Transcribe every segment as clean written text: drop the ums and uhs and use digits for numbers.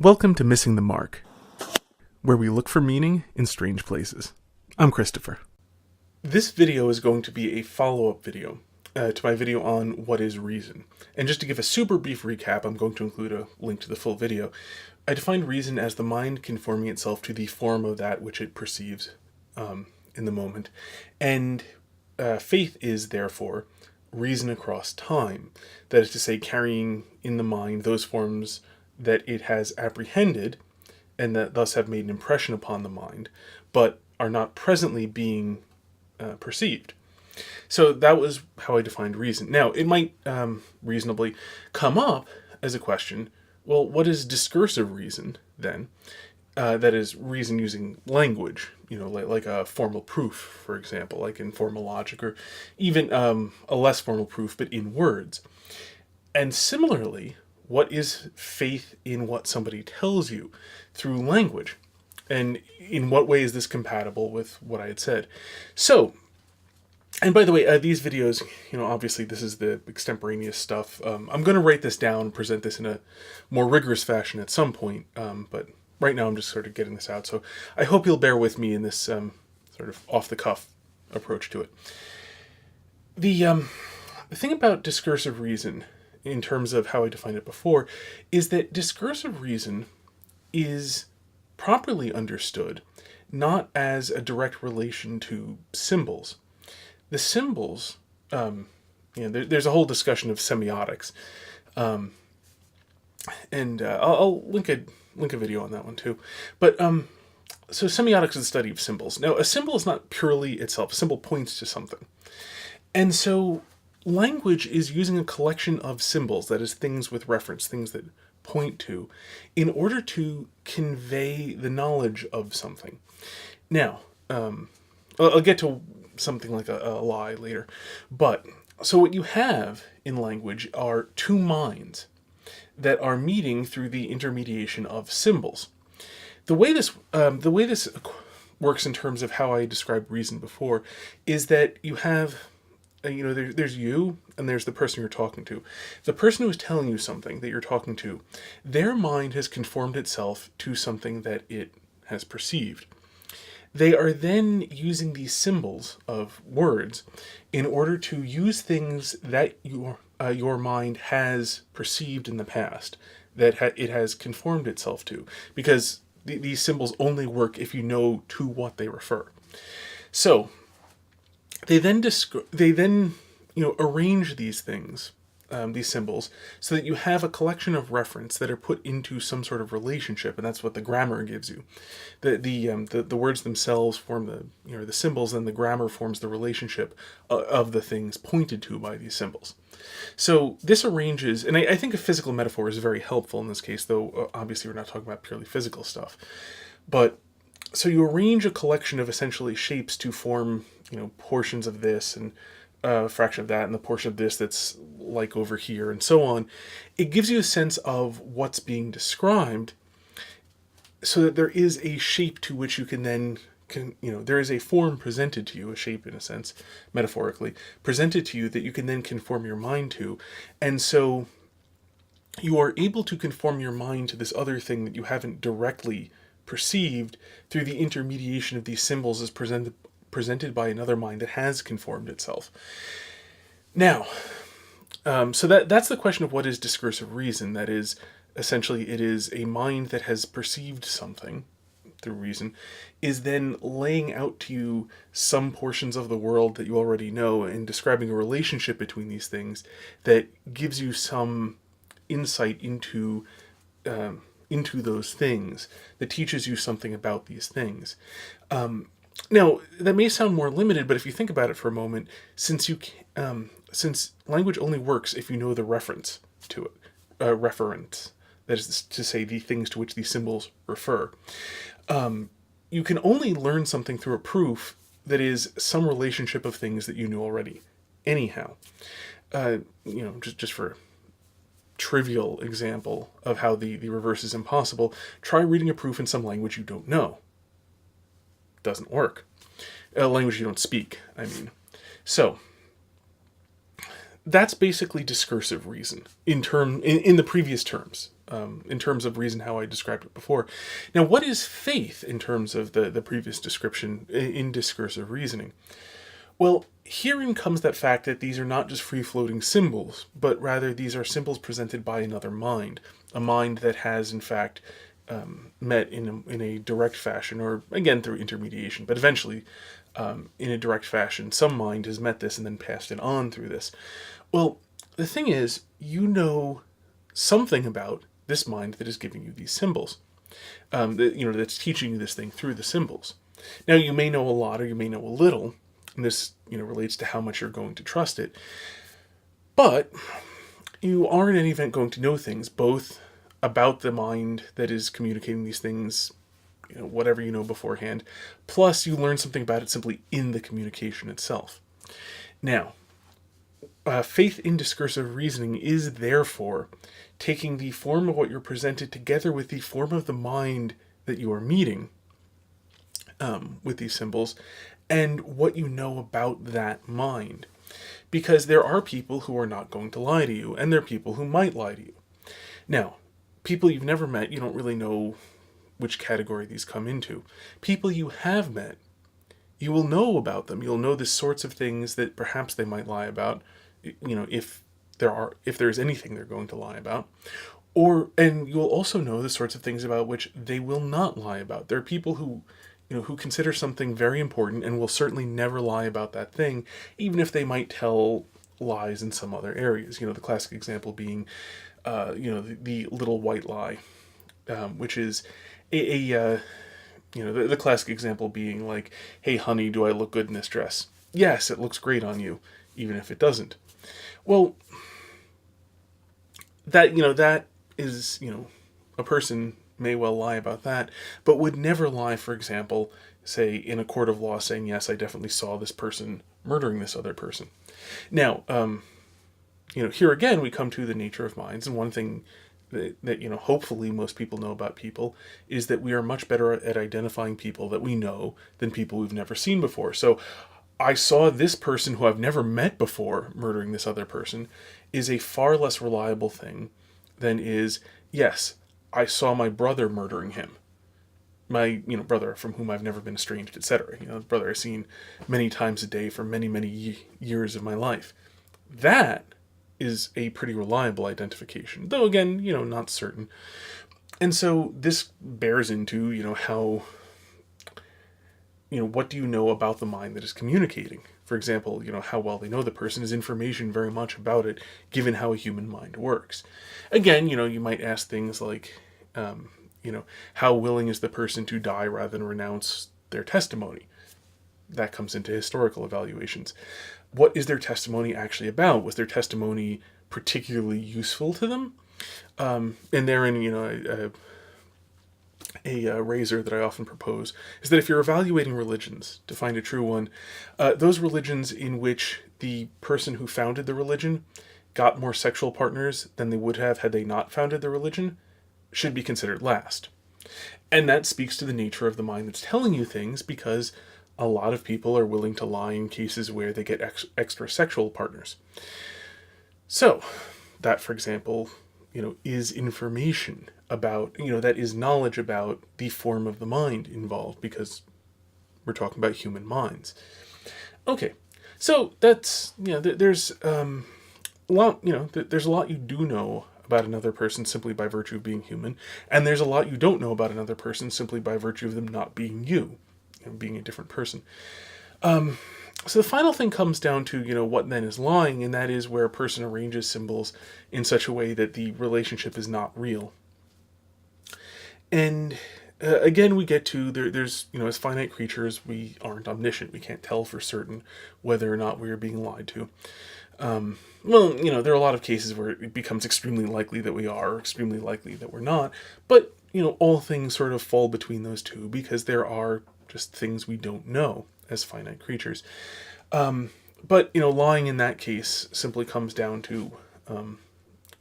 Welcome to Missing the Mark, where we look for meaning in strange places. I'm Christopher. This video is going to be a follow-up video to my video on what is reason. And just to give a super brief recap, I'm going to include a link to the full video. I defined reason as the mind conforming itself to the form of that which it perceives in the moment. And faith is, therefore, reason across time. That is to say, carrying in the mind those forms that it has apprehended and that thus have made an impression upon the mind, but are not presently being perceived. So that was how I defined reason. Now, it might reasonably come up as a question, well, what is discursive reason then? That is reason using language, like a formal proof, for example, like in formal logic, or even a less formal proof, but in words. And similarly, what is faith in what somebody tells you through language? And in what way is this compatible with what I had said? So, and by the way, these videos, obviously this is the extemporaneous stuff. I'm going to write this down, present this in a more rigorous fashion at some point, but right now I'm just sort of getting this out. So I hope you'll bear with me in this sort of off-the-cuff approach to it. The thing about discursive reason, in terms of how I defined it before, is that discursive reason is properly understood not as a direct relation to symbols. The symbols, there's a whole discussion of semiotics, and I'll link a video on that one too. But so semiotics is the study of symbols. Now, a symbol is not purely itself. A symbol points to something, and so language is using a collection of symbols, that is, things with reference, things that point to, in order to convey the knowledge of something. Now, I'll get to something like a lie later, but so what you have in language are two minds that are meeting through the intermediation of symbols. The way this works in terms of how I described reason before is that you have there's you and there's the person you're talking to. The person who is telling you something that you're talking to, their mind has conformed itself to something that it has perceived. They are then using these symbols of words in order to use things that your mind has perceived in the past, that it has conformed itself to, because these symbols only work if you know to what they refer. So they then arrange these things, these symbols, so that you have a collection of reference that are put into some sort of relationship, and that's what the grammar gives you. The words themselves form the symbols, and the grammar forms the relationship of the things pointed to by these symbols. So this arranges, and I think a physical metaphor is very helpful in this case, though obviously we're not talking about purely physical stuff. But so you arrange a collection of essentially shapes to form, portions of this and a fraction of that and the portion of this that's like over here and so on. It gives you a sense of what's being described so that there is a shape to which you can then, there is a form presented to you, a shape in a sense, metaphorically, presented to you that you can then conform your mind to. And so you are able to conform your mind to this other thing that you haven't directly perceived through the intermediation of these symbols as presented by another mind that has conformed itself. Now, so that's the question of what is discursive reason. That is, essentially, it is a mind that has perceived something through reason, is then laying out to you some portions of the world that you already know and describing a relationship between these things that gives you some insight into those things, that teaches you something about these things. Now, that may sound more limited, but if you think about it for a moment, since language only works if you know the reference to it, reference, that is to say, the things to which these symbols refer, you can only learn something through a proof that is some relationship of things that you knew already. Anyhow, just for trivial example of how the reverse is impossible, try reading a proof in some language you don't know. Doesn't work. A language you don't speak, I mean. So that's basically discursive reason in the previous terms. in terms of reason how I described it before. Now, what is faith in terms of the previous description in discursive reasoning? Well, herein comes that fact that these are not just free-floating symbols, but rather these are symbols presented by another mind, a mind that has, in fact, met in a direct fashion, or again through intermediation, but eventually in a direct fashion. Some mind has met this and then passed it on through this. Well, the thing is, you know something about this mind that is giving you these symbols, that's teaching you this thing through the symbols. Now, you may know a lot or you may know a little, and this relates to how much you're going to trust it, but you are in any event going to know things both about the mind that is communicating these things, whatever you know beforehand, plus you learn something about it simply in the communication itself. Now, faith in discursive reasoning is therefore taking the form of what you're presented together with the form of the mind that you are meeting with these symbols, and what you know about that mind. Because there are people who are not going to lie to you, and there are people who might lie to you. Now, people you've never met, you don't really know which category these come into. People you have met, you will know about them. You'll know the sorts of things that perhaps they might lie about, if there's anything they're going to lie about. And you'll also know the sorts of things about which they will not lie about. There are people who consider something very important and will certainly never lie about that thing, even if they might tell lies in some other areas. The classic example being, the little white lie, which is the classic example being like, hey, honey, do I look good in this dress? Yes, it looks great on you, even if it doesn't. Well, that is, a person may well lie about that, but would never lie, for example, say in a court of law saying, yes, I definitely saw this person murdering this other person. Now, here again, we come to the nature of minds, and one thing that hopefully most people know about people is that we are much better at identifying people that we know than people we've never seen before. So I saw this person who I've never met before murdering this other person is a far less reliable thing than is, yes, I saw my brother murdering him. My, brother from whom I've never been estranged, etc. Brother I've seen many times a day for many, many years of my life. That is a pretty reliable identification, though again, not certain. And so this bears into, how, what do you know about the mind that is communicating? For example, how well they know the person is information very much about it, given how a human mind works. Again, you might ask things like, how willing is the person to die rather than renounce their testimony? That comes into historical evaluations. What is their testimony actually about? Was their testimony particularly useful to them? And therein, a razor that I often propose is that if you're evaluating religions to find a true one, those religions in which the person who founded the religion got more sexual partners than they would have had they not founded the religion should be considered last. And that speaks to the nature of the mind that's telling you things, because a lot of people are willing to lie in cases where they get extra sexual partners. So, that, for example, is information about, that is knowledge about the form of the mind involved, because we're talking about human minds. Okay, so that's, there's a lot, there's a lot you do know about another person simply by virtue of being human, and there's a lot you don't know about another person simply by virtue of them not being you, being a different person. So the final thing comes down to, what then is lying, and that is where a person arranges symbols in such a way that the relationship is not real. And again, we get to, there's, as finite creatures, we aren't omniscient. We can't tell for certain whether or not we are being lied to. There are a lot of cases where it becomes extremely likely that we are, or extremely likely that we're not, but, all things sort of fall between those two, because there are just things we don't know as finite creatures. But lying in that case simply comes down to,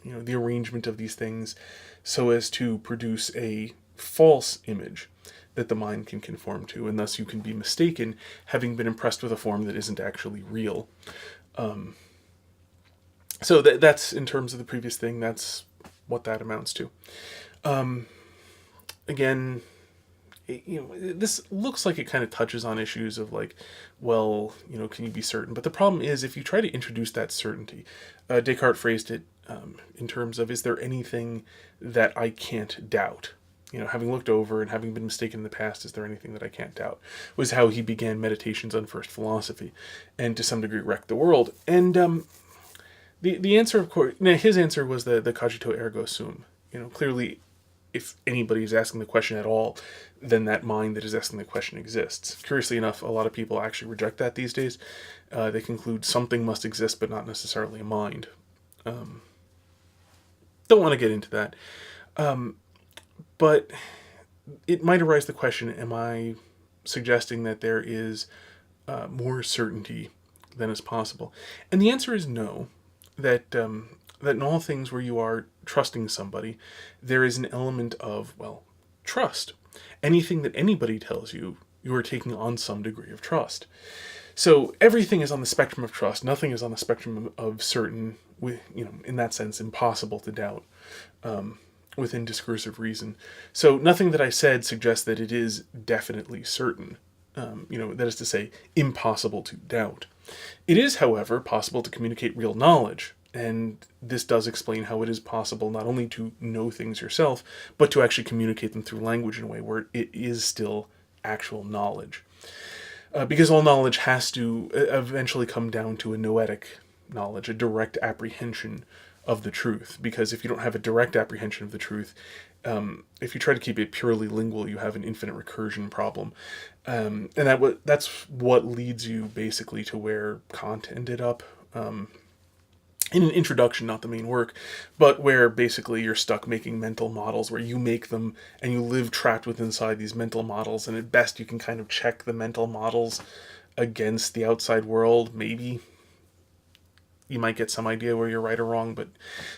the arrangement of these things so as to produce a false image that the mind can conform to, and thus you can be mistaken, having been impressed with a form that isn't actually real. So that's, in terms of the previous thing, that's what that amounts to. Again, this looks like it kind of touches on issues of like, well, can you be certain? But the problem is, if you try to introduce that certainty, Descartes phrased it in terms of, is there anything that I can't doubt? Having looked over and having been mistaken in the past, is there anything that I can't doubt? Was how he began Meditations on First Philosophy, and to some degree wrecked the world. And the answer, of course, his answer was the cogito ergo sum. Clearly, if anybody is asking the question at all, then that mind that is asking the question exists. Curiously enough, a lot of people actually reject that these days. They conclude something must exist, but not necessarily a mind. Don't want to get into that. But it might arise the question, am I suggesting that there is more certainty than is possible? And the answer is no, that in all things where you are trusting somebody, there is an element of, trust. Anything that anybody tells you, you are taking on some degree of trust. So everything is on the spectrum of trust. Nothing is on the spectrum of certain, in that sense, impossible to doubt within discursive reason. So nothing that I said suggests that it is definitely certain. That is to say, impossible to doubt. It is, however, possible to communicate real knowledge. And this does explain how it is possible not only to know things yourself, but to actually communicate them through language in a way where it is still actual knowledge. Because all knowledge has to eventually come down to a noetic knowledge, a direct apprehension of the truth. Because if you don't have a direct apprehension of the truth, if you try to keep it purely lingual, you have an infinite recursion problem. And that's what leads you basically to where Kant ended up. In an introduction, not the main work, but where basically you're stuck making mental models where you make them and you live trapped inside these mental models, and at best you can kind of check the mental models against the outside world. Maybe you might get some idea where you're right or wrong, but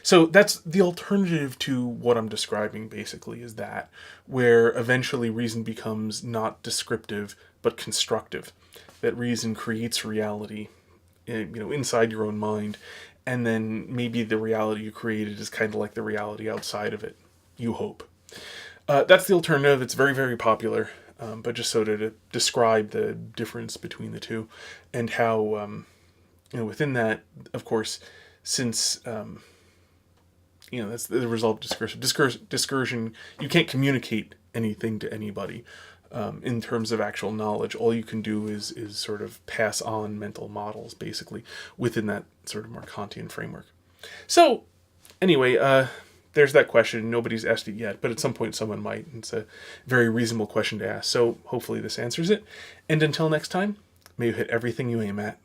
so that's the alternative to what I'm describing basically, is that where eventually reason becomes not descriptive but constructive, that reason creates reality inside your own mind. And then maybe the reality you created is kind of like the reality outside of it, you hope. That's the alternative. It's very, very popular. But just so to describe the difference between the two, and how, within that, of course, since, that's the result of discursive. Discursion, you can't communicate anything to anybody. In terms of actual knowledge, all you can do is sort of pass on mental models, basically, within that sort of more Kantian framework. So, anyway, there's that question. Nobody's asked it yet, but at some point someone might. It's a very reasonable question to ask, so hopefully this answers it. And until next time, may you hit everything you aim at.